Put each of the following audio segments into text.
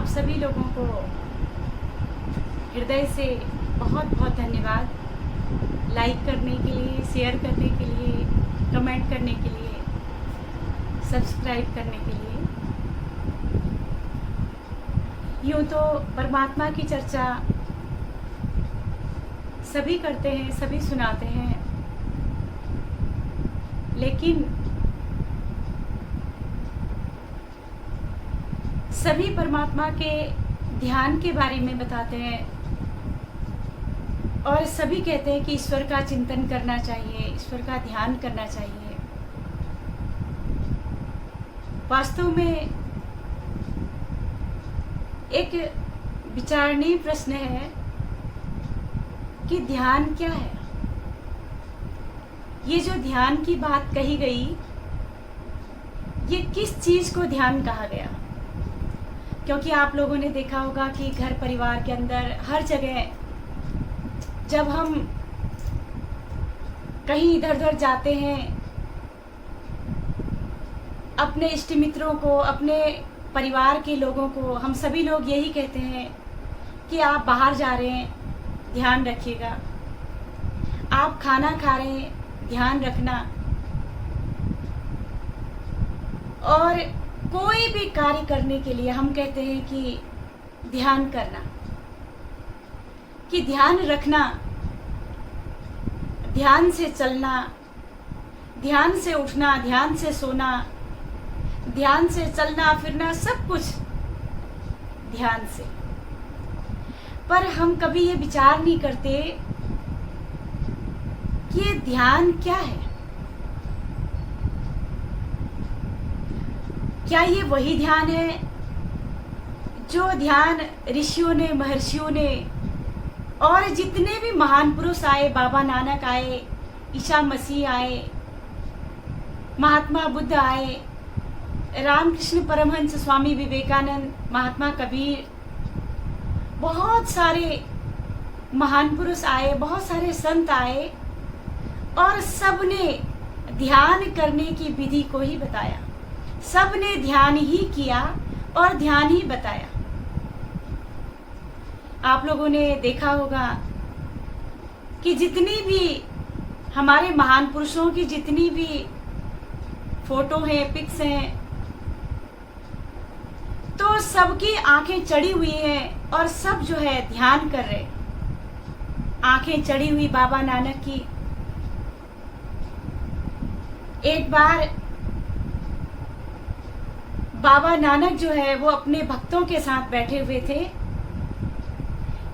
आप सभी लोगों को हृदय से बहुत बहुत धन्यवाद। लाइक करने के लिए, शेयर करने के लिए, कमेंट करने के लिए, सब्सक्राइब करने के लिए। यूँ तो परमात्मा की चर्चा सभी करते हैं, सभी सुनाते हैं, लेकिन सभी परमात्मा के ध्यान के बारे में बताते हैं और सभी कहते हैं कि ईश्वर का चिंतन करना चाहिए, ईश्वर का ध्यान करना चाहिए। वास्तव में एक विचारणीय प्रश्न है कि ध्यान क्या है। ये जो ध्यान की बात कही गई, ये किस चीज़ को ध्यान कहा गया? क्योंकि आप लोगों ने देखा होगा कि घर परिवार के अंदर हर जगह जब हम कहीं इधर उधर जाते हैं, अपने इष्ट मित्रों को, अपने परिवार के लोगों को, हम सभी लोग यही कहते हैं कि आप बाहर जा रहे हैं, ध्यान रखिएगा। आप खाना खा रहे हैं, ध्यान रखना। और कोई भी कार्य करने के लिए हम कहते हैं कि ध्यान करना, कि ध्यान रखना, ध्यान से चलना, ध्यान से उठना, ध्यान से सोना, ध्यान से चलना फिरना, सब कुछ ध्यान से। पर हम कभी ये विचार नहीं करते कि ये ध्यान क्या है। क्या ये वही ध्यान है जो ध्यान ऋषियों ने, महर्षियों ने और जितने भी महान पुरुष आए, बाबा नानक आए, ईसा मसीह आए, महात्मा बुद्ध आए, रामकृष्ण परमहंस, स्वामी विवेकानंद, महात्मा कबीर, बहुत सारे महान पुरुष आए, बहुत सारे संत आए और सबने ध्यान करने की विधि को ही बताया। सबने ध्यान ही किया और ध्यान ही बताया। आप लोगों ने देखा होगा कि जितनी भी हमारे महान पुरुषों की जितनी भी फोटो हैं, पिक्स हैं, तो सबकी आंखें चढ़ी हुई हैं और सब जो है ध्यान कर रहे। आंखें चढ़ी हुई बाबा नानक की। एक बार बाबा नानक जो है वो अपने भक्तों के साथ बैठे हुए थे।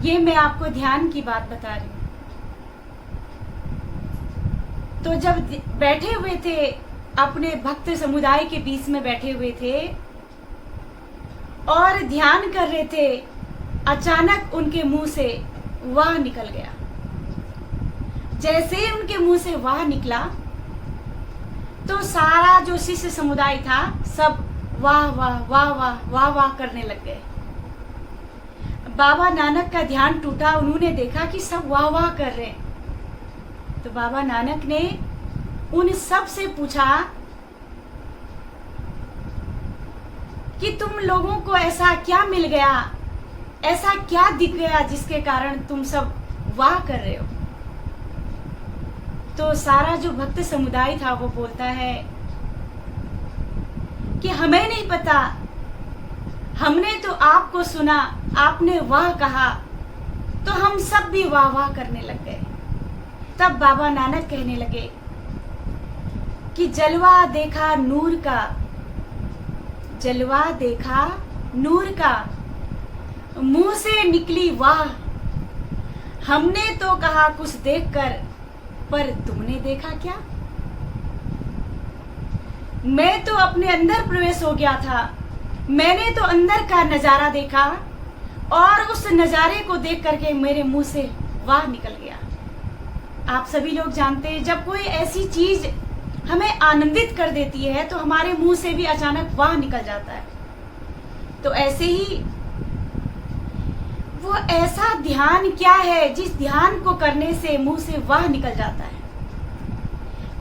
ये मैं आपको ध्यान की बात बता रही हूँ। तो जब बैठे हुए थे, अपने भक्त समुदाय के बीच में बैठे हुए थे और ध्यान कर रहे थे, अचानक उनके मुंह से वाह निकल गया। जैसे ही उनके मुंह से वाह निकला तो सारा जो शिष्य समुदाय था सब वाह वाह वाह वाह वाह वाह करने लग गए। बाबा नानक का ध्यान टूटा। उन्होंने देखा कि सब वाह वाह कर रहे हैं। तो बाबा नानक ने उन सब से पूछा कि तुम लोगों को ऐसा क्या मिल गया, ऐसा क्या दिख गया जिसके कारण तुम सब वाह कर रहे हो। तो सारा जो भक्त समुदाय था वो बोलता है कि हमें नहीं पता, हमने तो आपको सुना, आपने वाह कहा तो हम सब भी वाह वाह करने लग गए। तब बाबा नानक कहने लगे कि जलवा देखा नूर का, जलवा देखा नूर का, मुंह से निकली वाह। हमने तो कहा कुछ देखकर, पर तुमने देखा क्या? मैं तो अपने अंदर प्रवेश हो गया था, मैंने तो अंदर का नज़ारा देखा और उस नज़ारे को देख करके मेरे मुंह से वाह निकल गया। आप सभी लोग जानते हैं, जब कोई ऐसी चीज हमें आनंदित कर देती है तो हमारे मुंह से भी अचानक वाह निकल जाता है। तो ऐसे ही वो ऐसा ध्यान क्या है जिस ध्यान को करने से मुंह से वाह निकल जाता है?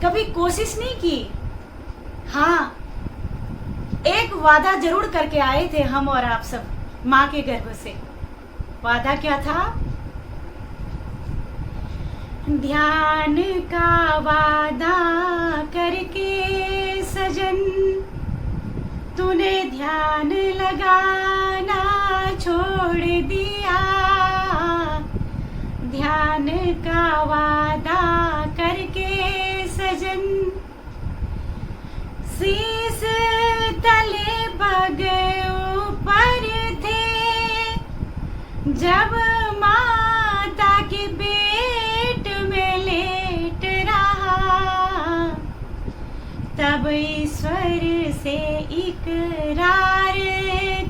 कभी कोशिश नहीं की? हाँ, एक वादा जरूर करके आए थे हम और आप सब माँ के गर्भ से। वादा क्या था? ध्यान का वादा करके सजन, तूने ध्यान लगाना छोड़ दिया। ध्यान का वादा करके सजन, शीस तले पग ऊपर थे, जब माता के पेट में लेट रहा, तब ईश्वर से इकरार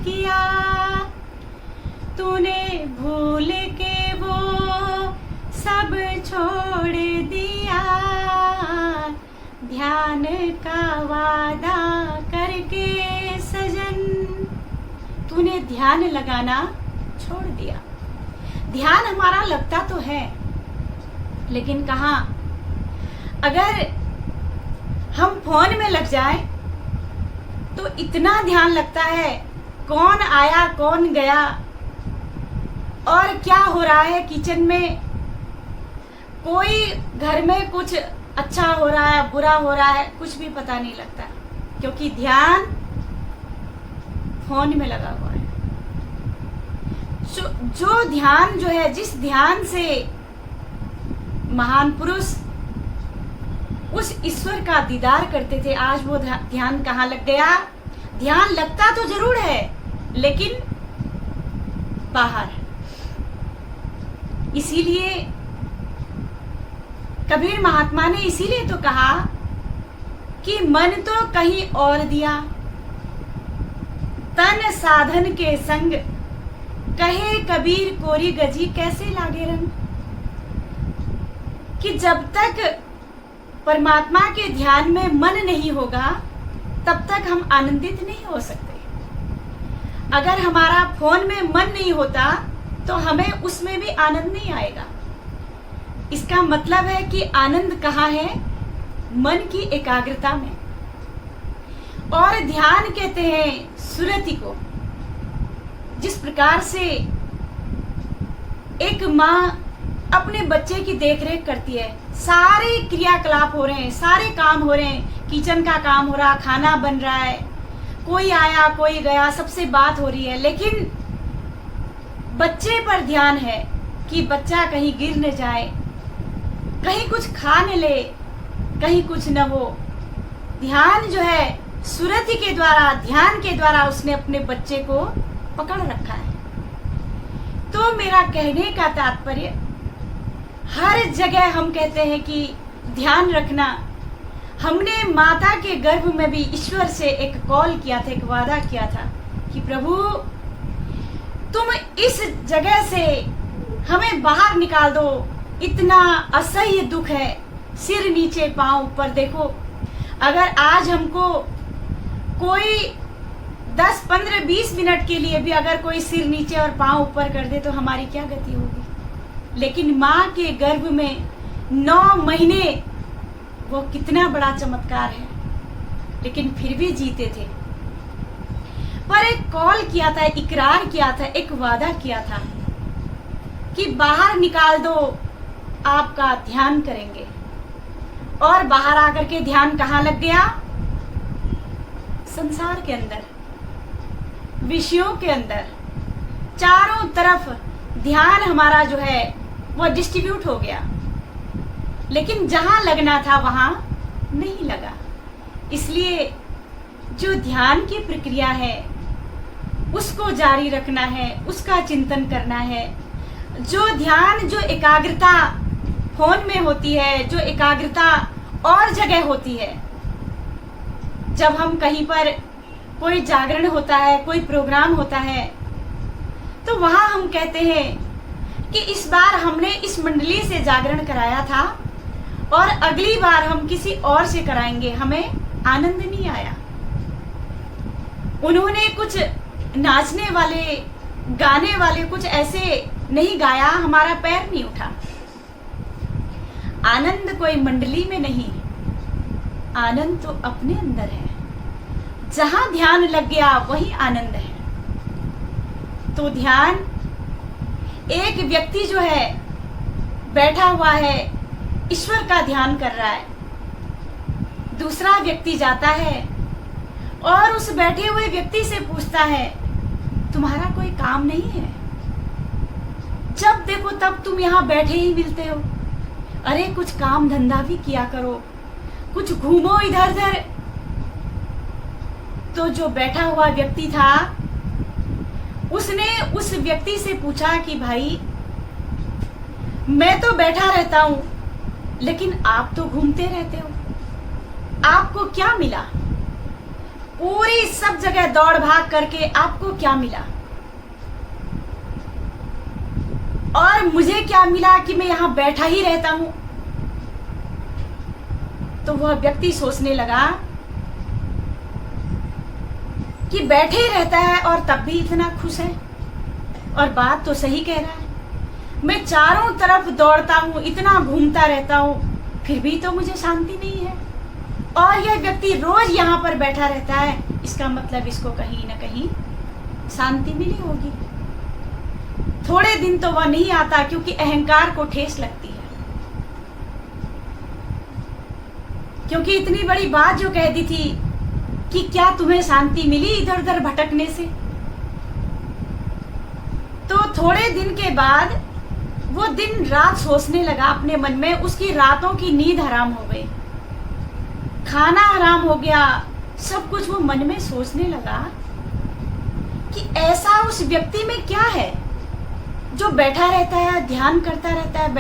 किया, तूने भूल के वो सब छोड़ दिया। ध्यान का वादा करके सजन, तूने ध्यान लगाना छोड़ दिया। ध्यान हमारा लगता तो है, लेकिन कहाँ? अगर हम फोन में लग जाए तो इतना ध्यान लगता है, कौन आया कौन गया और क्या हो रहा है किचन में, कोई घर में कुछ अच्छा हो रहा है बुरा हो रहा है, कुछ भी पता नहीं लगता, क्योंकि ध्यान फोन में लगा हुआ है। जो ध्यान जो है, जिस ध्यान से महान पुरुष उस ईश्वर का दीदार करते थे, आज वो ध्यान कहाँ लग गया? ध्यान लगता तो जरूर है, लेकिन बाहर। इसीलिए कबीर महात्मा ने इसीलिए तो कहा कि मन तो कहीं और दिया, तन साधन के संग, कहे कबीर कोरी गजी कैसे लागे रंग। कि जब तक परमात्मा के ध्यान में मन नहीं होगा, तब तक हम आनंदित नहीं हो सकते। अगर हमारा फोन में मन नहीं होता तो हमें उसमें भी आनंद नहीं आएगा। इसका मतलब है कि आनंद कहाँ है? मन की एकाग्रता में। और ध्यान कहते हैं सुरति को। जिस प्रकार से एक माँ अपने बच्चे की देखरेख करती है, सारे क्रियाकलाप हो रहे हैं, सारे काम हो रहे हैं, किचन का काम हो रहा, खाना बन रहा है, कोई आया कोई गया, सबसे बात हो रही है, लेकिन बच्चे पर ध्यान है कि बच्चा कहीं गिर न जाए, कहीं कुछ खा न ले, कहीं कुछ न हो। ध्यान जो है सुरति के द्वारा, ध्यान के द्वारा उसने अपने बच्चे को पकड़ रखा है। तो मेरा कहने का तात्पर्य, हर जगह हम कहते हैं कि ध्यान रखना। हमने माता के गर्भ में भी ईश्वर से एक कॉल किया था, एक वादा किया था कि प्रभु तुम इस जगह से हमें बाहर निकाल दो, इतना असह्य दुख है, सिर नीचे पांव ऊपर। देखो, अगर आज हमको कोई 10, 15, 20 मिनट के लिए भी अगर कोई सिर नीचे और पांव ऊपर कर दे तो हमारी क्या गति होगी। लेकिन माँ के गर्भ में 9 महीने, वो कितना बड़ा चमत्कार है, लेकिन फिर भी जीते थे। पर एक कॉल किया था, इकरार किया था, एक वादा किया था कि बाहर निकाल दो, आपका ध्यान करेंगे। और बाहर आकर के ध्यान कहाँ लग गया? संसार के अंदर, विषयों के अंदर, चारों तरफ ध्यान हमारा जो है वो डिस्ट्रीब्यूट हो गया, लेकिन जहां लगना था वहां नहीं लगा। इसलिए जो ध्यान की प्रक्रिया है उसको जारी रखना है, उसका चिंतन करना है। जो ध्यान, जो एकाग्रता फोन में होती है, जो एकाग्रता और जगह होती है, जब हम कहीं पर कोई जागरण होता है, कोई प्रोग्राम होता है, तो वहां हम कहते हैं कि इस बार हमने इस मंडली से जागरण कराया था और अगली बार हम किसी और से कराएंगे, हमें आनंद नहीं आया। उन्होंने कुछ नाचने वाले, गाने वाले कुछ ऐसे नहीं गाया, हमारा पैर नहीं उठा। आनंद कोई मंडली में नहीं, आनंद तो अपने अंदर है। जहां ध्यान लग गया वही आनंद है। तो ध्यान, एक व्यक्ति जो है बैठा हुआ है, ईश्वर का ध्यान कर रहा है। दूसरा व्यक्ति जाता है और उस बैठे हुए व्यक्ति से पूछता है, तुम्हारा कोई काम नहीं है? जब देखो तब तुम यहाँ बैठे ही मिलते हो। अरे कुछ काम धंधा भी किया करो, कुछ घूमो इधर उधर। तो जो बैठा हुआ व्यक्ति था, उसने उस व्यक्ति से पूछा कि भाई, मैं तो बैठा रहता हूं, लेकिन आप तो घूमते रहते हो, आपको क्या मिला? पूरी सब जगह दौड़ भाग करके आपको क्या मिला? और मुझे क्या मिला कि मैं यहां बैठा ही रहता हूं? तो वह व्यक्ति सोचने लगा कि बैठे ही रहता है और तब भी इतना खुश है, और बात तो सही कह रहा है। मैं चारों तरफ दौड़ता हूं, इतना घूमता रहता हूं, फिर भी तो मुझे शांति नहीं है। और यह व्यक्ति रोज यहाँ पर बैठा रहता है, इसका मतलब इसको कहीं ना कहीं शांति मिली होगी। थोड़े दिन तो वह नहीं आता, क्योंकि अहंकार को ठेस लगती है। क्योंकि इतनी बड़ी बात जो कह दी थी कि क्या तुम्हें शांति मिली इधर उधर भटकने से? तो थोड़े दिन के बाद वो दिन रात सोचने लगा अपने मन में, उसकी रातों की नींद हराम हो गई, खाना हराम हो गया, सब कुछ वो मन में सोचने लगा कि ऐसा उस व्यक्ति में क्या है जो बैठा रहता है, ध्यान करता रहता है,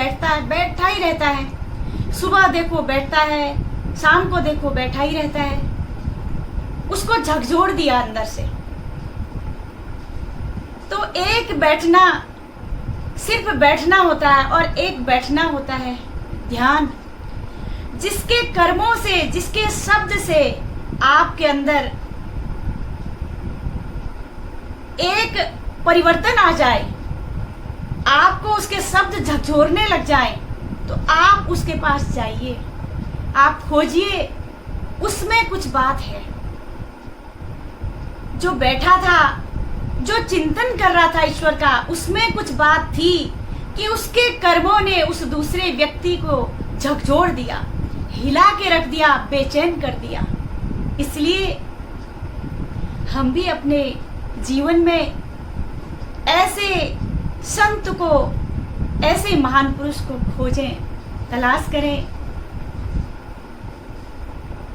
बैठा ही रहता है। सुबह देखो बैठता है, शाम को देखो बैठा ही रहता है। उसको झकझोर दिया अंदर से। तो एक बैठना, सिर्फ बैठना होता है, और एक बैठना होता है ध्यान, जिसके कर्मों से, जिसके शब्द से आपके अंदर एक परिवर्तन आ जाए, आपको उसके शब्द झकझोरने लग जाए, तो आप उसके पास जाइए, आप खोजिए, उसमें कुछ बात है। जो बैठा था, जो चिंतन कर रहा था ईश्वर का, उसमें कुछ बात थी कि उसके कर्मों ने उस दूसरे व्यक्ति को झकझोर दिया, हिला के रख दिया, बेचैन कर दिया। इसलिए हम भी अपने जीवन में ऐसे संत को, ऐसे महान पुरुष को खोजें, तलाश करें।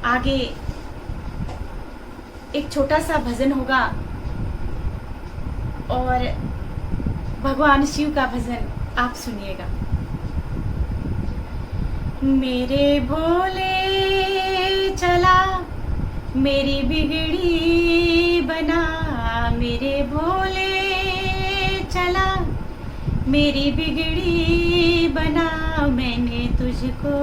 आगे एक छोटा सा भजन होगा और भगवान शिव का भजन आप सुनिएगा। मेरे भोले चला मेरी बिगड़ी बना, मेरे भोले चला मेरी बिगड़ी बना, मैंने तुझको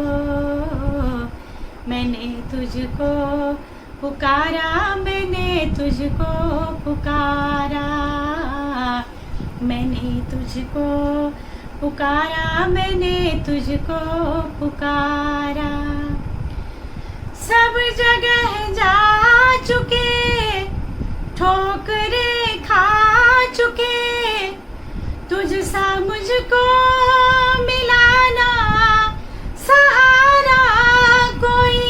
पुकारा, मैंने तुझको पुकारा, मैंने तुझको पुकारा, मैंने तुझको पुकारा। सब जगह जा चुके, ठोकरे खा चुके, तुझसा मुझको मिलाना सहारा कोई।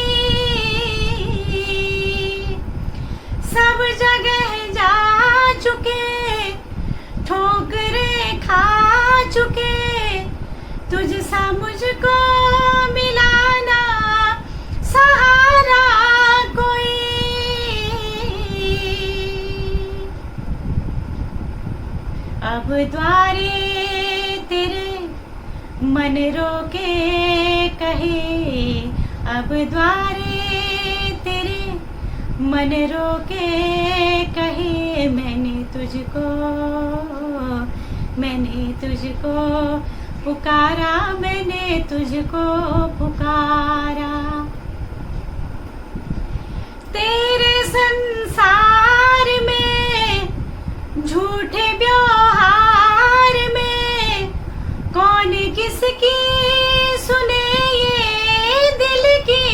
सब जगह जा चुके, ठोकरे खा चुके, तुझसा मुझको मिलाना सहारा कोई। अब द्वारे तेरे मन रोके कहे, अब द्वारे तेरे मन रोके कहे, मैंने तुझको पुकारा, मैंने तुझको पुकारा। तेरे संसार में झूठे व्यवहार में कौन किसकी सुने ये दिल की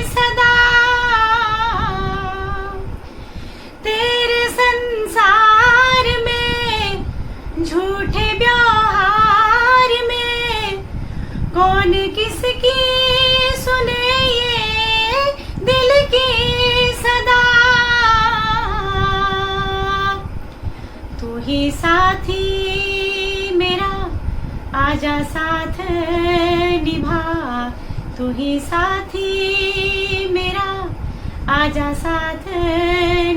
सदा। तेरे संसार में ही साथी मेरा आजा साथ निभा, तू ही साथी मेरा आजा साथ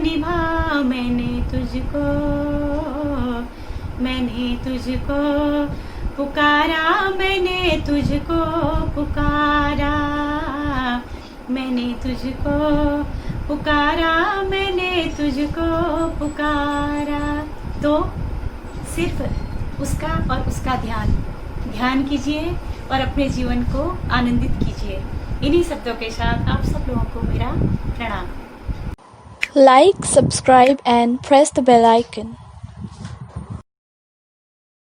निभा। मैंने तुझको पुकारा, मैंने तुझको पुकारा, मैंने तुझको पुकारा, मैंने तुझको पुकारा। तो सिर्फ उसका और उसका ध्यान कीजिए और अपने जीवन को आनंदित कीजिए। इन्हीं शब्दों के साथ आप सब लोगों को मेरा प्रणाम। Like, subscribe and press the bell icon.